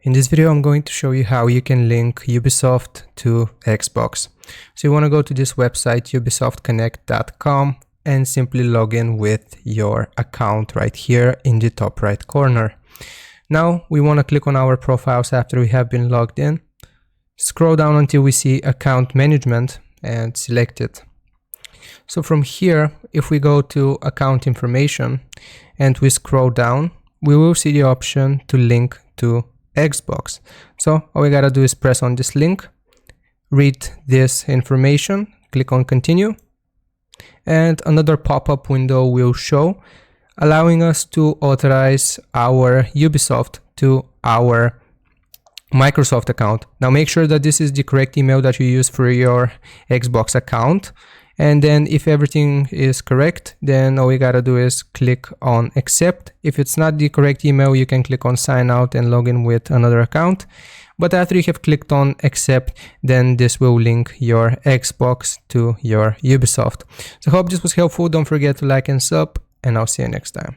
In this video, I'm going to show you how you can link Ubisoft to Xbox. So you want to go to this website, ubisoftconnect.com, and simply log in with your account right here in the top right corner. Now we want to click on our profiles after we have been logged in. Scroll down until we see account management and select it. So from here, if we go to account information and we scroll down, we will see the option to link to Xbox. So all we gotta do is press on this link, read this information, click on continue, and another pop-up window will show, allowing us to authorize our Ubisoft to our Microsoft account. Now make sure that this is the correct email that you use for your Xbox account. And then if everything is correct, then all we gotta do is click on accept. If it's not the correct email, you can click on sign out and log in with another account. But after you have clicked on accept, then this will link your Xbox to your Ubisoft. So I hope this was helpful. Don't forget to like and sub, and I'll see you next time.